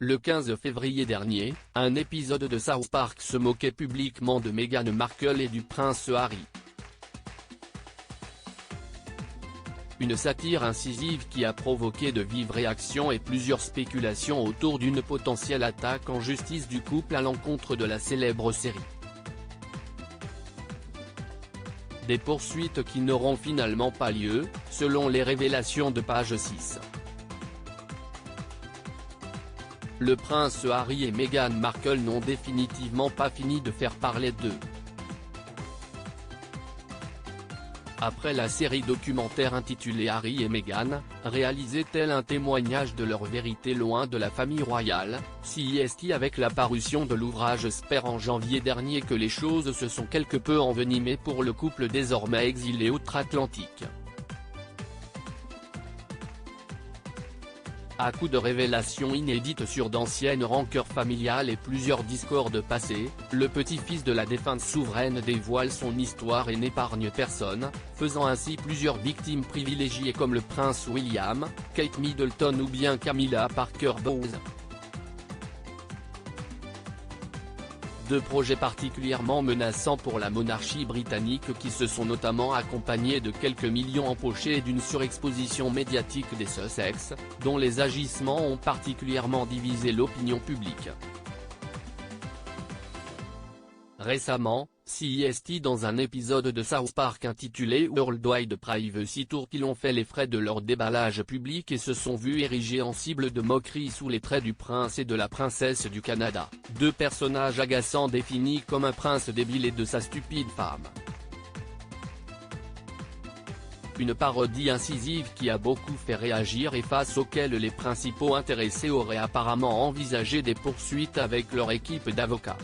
Le 15 février dernier, un épisode de South Park se moquait publiquement de Meghan Markle et du prince Harry. Une satire incisive qui a provoqué de vives réactions et plusieurs spéculations autour d'une potentielle attaque en justice du couple à l'encontre de la célèbre série. Des poursuites qui n'auront finalement pas lieu, selon les révélations de Page 6. Le prince Harry et Meghan Markle n'ont définitivement pas fini de faire parler d'eux. Après la série documentaire intitulée Harry et Meghan, réalisée tel un témoignage de leur vérité loin de la famille royale, CIST avec la parution de l'ouvrage espère en janvier dernier que les choses se sont quelque peu envenimées pour le couple désormais exilé outre-Atlantique. À coup de révélations inédites sur d'anciennes rancœurs familiales et plusieurs discordes passés, le petit-fils de la défunte souveraine dévoile son histoire et n'épargne personne, faisant ainsi plusieurs victimes privilégiées comme le prince William, Kate Middleton ou bien Camilla Parker Bowles. Deux projets particulièrement menaçants pour la monarchie britannique qui se sont notamment accompagnés de quelques millions empochés et d'une surexposition médiatique des Sussex, dont les agissements ont particulièrement divisé l'opinion publique. Récemment, CIST dans un épisode de South Park intitulé Worldwide Privacy Tour qui l'ont fait les frais de leur déballage public et se sont vus érigés en cible de moquerie sous les traits du prince et de la princesse du Canada, deux personnages agaçants définis comme un prince débile et de sa stupide femme. Une parodie incisive qui a beaucoup fait réagir et face auquel les principaux intéressés auraient apparemment envisagé des poursuites avec leur équipe d'avocats.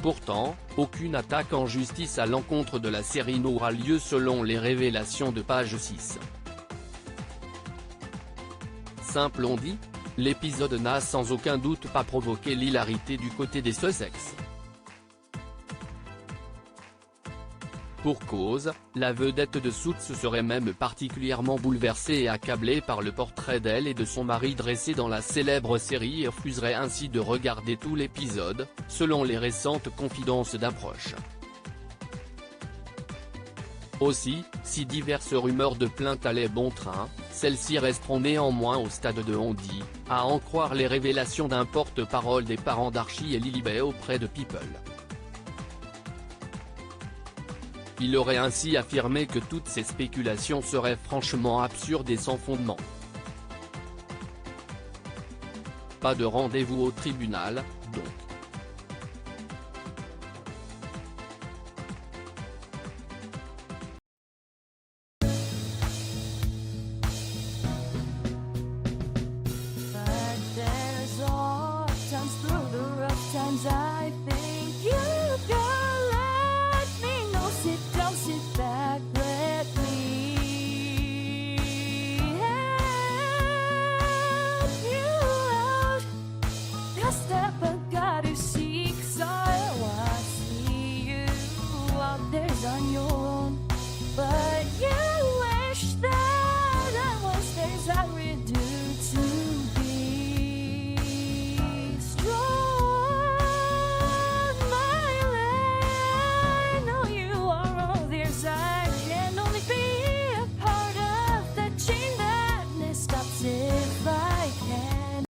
Pourtant, aucune attaque en justice à l'encontre de la série n'aura lieu selon les révélations de Page 6. Simplon dit, l'épisode n'a sans aucun doute pas provoqué l'hilarité du côté des Sussex. Pour cause, la vedette de Suits serait même particulièrement bouleversée et accablée par le portrait d'elle et de son mari dressé dans la célèbre série et refuserait ainsi de regarder tout l'épisode, selon les récentes confidences d'un proche. Aussi, si diverses rumeurs de plainte allaient bon train, celles-ci resteront néanmoins au stade de on-dit, à en croire les révélations d'un porte-parole des parents d'Archie et Lilibet auprès de People. Il aurait ainsi affirmé que toutes ces spéculations seraient franchement absurdes et sans fondement. Pas de rendez-vous au tribunal, donc.